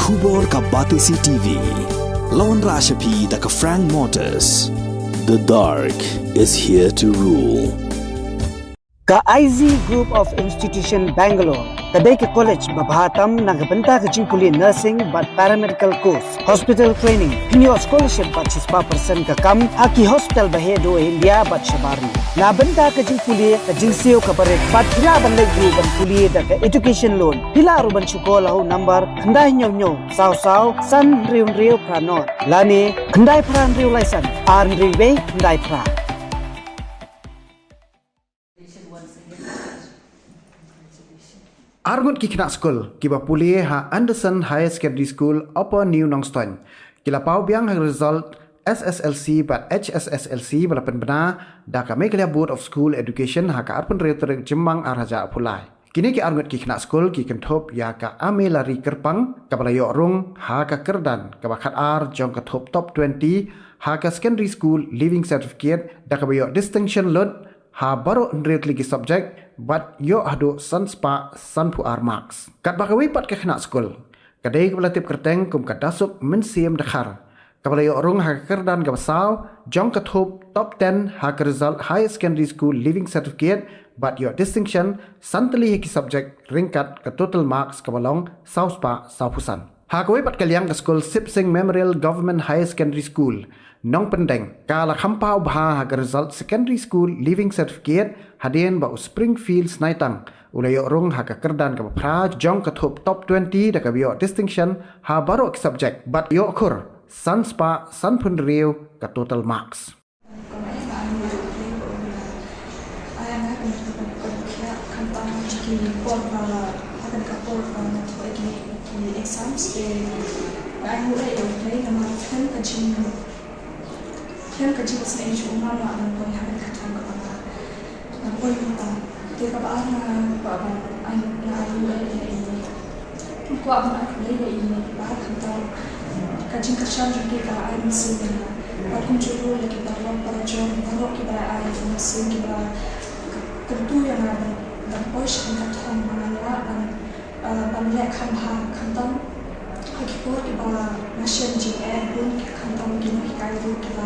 Khubor ka Batisi TV. Lawan Rashapi da ka Frank Motors. The dark is here to rule. Ka IZ Group of Institution Bangalore. Kadai ke college babhatam nagbanta ke jingkuli nursing but paramedical course, hospital training, pinyo scholarship but 6% ka kam, haki hospital bahedo India but shabarni. Nabanta ke jingkuli ke jingsio ka barek but pila bandai group ban kuli da ke education loan. Pila aruban chukola hu number khandai nyo saw san riu pranot. Lani khandai pran riu license, arn riu be khandai pra. Argut ki kena skul ki ba Pule ha Anderson Higher Secondary School Upper New Nongstoin. Kila pau biang ha result Sslc but Hsslc balapan bena da ka Meghalaya Board of School Education ha ka arpun reter Jembang Arhaja Pulai. Kini ki argut ki kena skul ki kentop ya ka ame lari kerpang ka balayo rung ha ka kerdan ka bakat ar jong ka top 20 ha ka secondary school living certificate da ka bayo distinction lot ha baru ndret lagi subject but yo ado sanspa sanpu marks. Kat bakawi pat ke kena skul. Kadai kebelatip kerteng kum kadasuk mensiem dekhar. Kabala yo rung ha kerdan ka basau jong ka top 10 ha ka result high secondary school living certificate but your distinction santali hiki subject ringkat ka total marks kabalong sauspa saupusan. Ha kawi pat kaliang ka skul Sipsing Memorial Government High Secondary School Nong Pendeng kala khampau bha ha result secondary school living certificate hadien ba Springfield Snaitang ulayo rung ha ka kerdan ka pra jong ka top 20 da ka bio distinction ha baro subject but yo khur sanspa sanpun riu ka total marks. Exams I mulai play nama kan kecil saya cuma nak boleh hamil kacang kepala, boleh minta dia kata apa ini, aku apa ini bah kata kacang kacang juga air mesin, aku cuba lagi dalam perjalanan baru kita air mesin kita tentu yang ada dan push kacang mana dan banyak kantong Hakipur kita mesin JR pun kantong gini kairu kita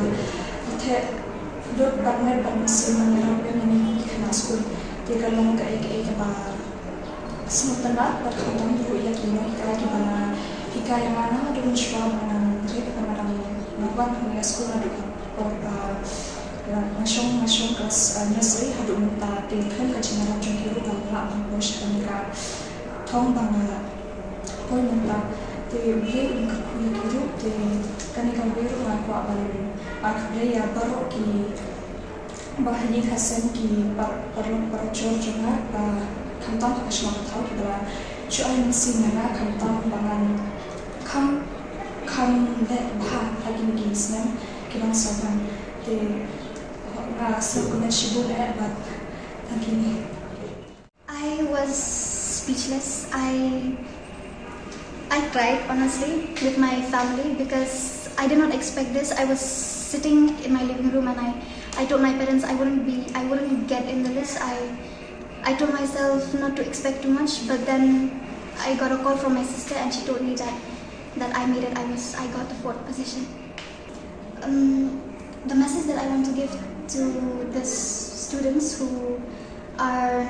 dot banget mesin mana yang kena skul tiga long ke kita sementara berkantong itu ya kini kita mana hikayat mana dengan syua mana kita mana melakukan hingga skul ada masuk kelas nursery hadu minta tinggal kecinalan jengkiru bangla bos mereka tong bangla kau minta beli untuk kan ikan biru aku aku ya baru ki bahannya hasil ki perlu percor juga kantong kasih tahu kita cuai mesin mana kantong bangan kam dek bah lagi mungkin kita saban nggak sekunet sibuk but begini. I was speechless. I cried honestly with my family because I did not expect this. I was sitting in my living room and I told my parents I wouldn't get in the list. I told myself not to expect too much, but then I got a call from my sister and she told me that I made it. I got the 4th position. The message that I want to give to the students who are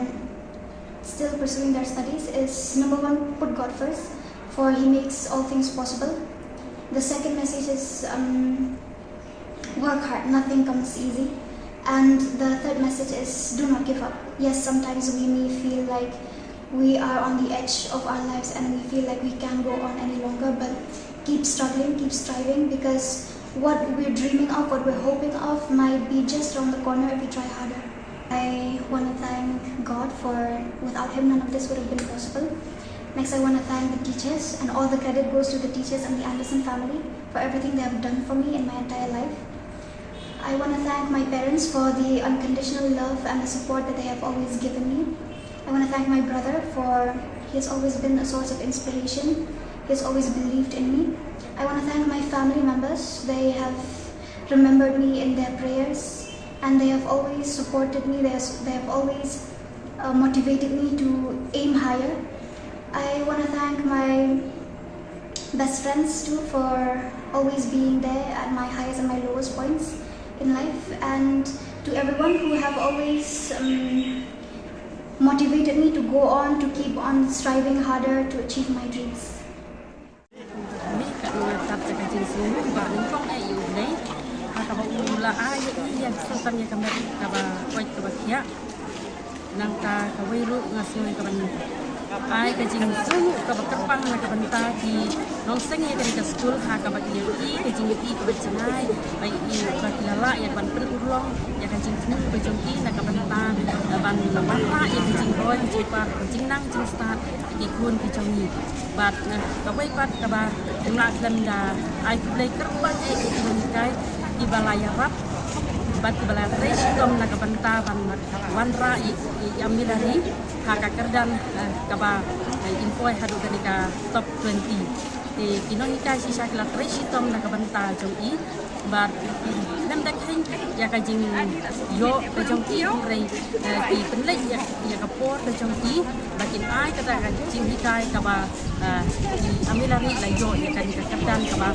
still pursuing their studies is number 1, put God first. For He makes all things possible. The second message is work hard, nothing comes easy. And the third message is do not give up. Yes, sometimes we may feel like we are on the edge of our lives and we feel like we can't go on any longer, but keep struggling, keep striving, because what we're dreaming of, what we're hoping of might be just around the corner if we try harder. I want to thank God for without Him none of this would have been possible. Next, I want to thank the teachers, and all the credit goes to the teachers and the Anderson family for everything they have done for me in my entire life. I want to thank my parents for the unconditional love and the support that they have always given me. I want to thank my brother for he has always been a source of inspiration. He has always believed in me. I want to thank my family members. They have remembered me in their prayers, and they have always supported me. They have always motivated me to aim higher. I want to thank my best friends too, for always being there at my highest and my lowest points in life, and to everyone who have always motivated me to go on, to keep on striving harder to achieve my dreams. Ai kajing sungu ka bakapang na kabanta di nong sengi dari ke Skul ha ka bagi i kajing i ka bacinai bai i ka kilala ya ban pen urlong ya kajing tnu kajing i na kabanta ban lawana ya kajing boy jipa kajing nang jing start di kun kajing ni bat ka bai pat ka ba jumlah da ai play kerbang i kai di balaya rap bat balaya race tom na kabanta ban wanra i ambil dari haka kerdan kaba info hadu dari ka top 20 di kinonika sisa kila tresitom na kabanta jong i bar nam dak hin ya ka jing yo ka jong i rei di penlek ya ka por ka jong i bakin ai kata ka jing hikai kaba amilari la yo ya ka kerdan kaba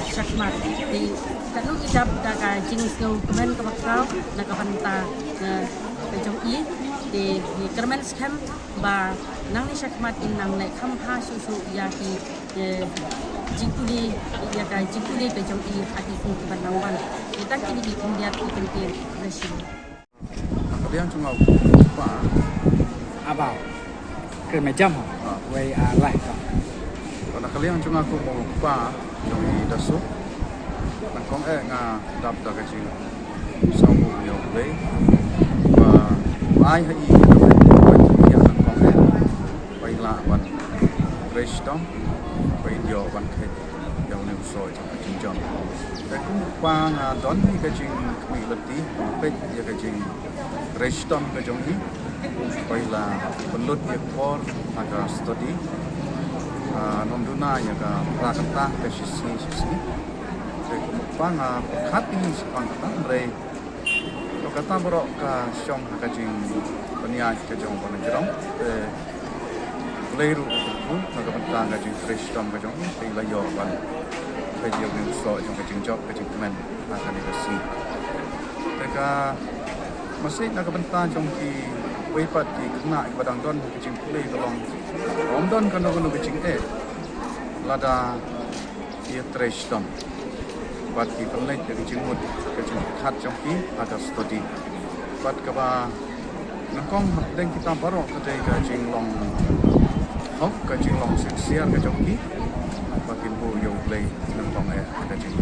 syakmat di kanu ijab da ka jing snow kemen ka bakrau na kabanta ka jong i di kermen scam ba nang ni syakmat in nang lai kham ha su su ya ki jikuli ya ka jikuli pe jong i hati ku ban nawan kita kini di kemudian di penting nasional kalian cuma pa abang ke macam wei lai ka kalau kalian cuma aku mau pa jong i dasu nang kong nga dap da ka jing samu yo wei ai hai ya kan kong bai la ban race dom bai yo ban khe yang nem soi cha jing jom ta ku pa nga don ni ka jing mi lati pe ya ka jing race dom ka jong ni bai la pelut ya por aga study non duna ya ka ra kata ka sisi ta ku pa nga khati sepang kata bre kata borok ka syong ka jing peniat ka jong pon jerong leiru ku ka pentang ka jing fresh tom ka jong pe la yo ban pe yo ni so jong ka jing job ka jing men ka ni ka si ka masih ka pentang jong ki wei pat ki khna i badang don ka jing Pule long om don kan no ka jing lada ia fresh tom bat ki pelai dari jingmut ke jing khat jong ki ada study bat ka ba nangkong deng kita parok ke dei ka jing long hok ka jing long sincere ka jong ki bakin bu yo play nangkong ka jing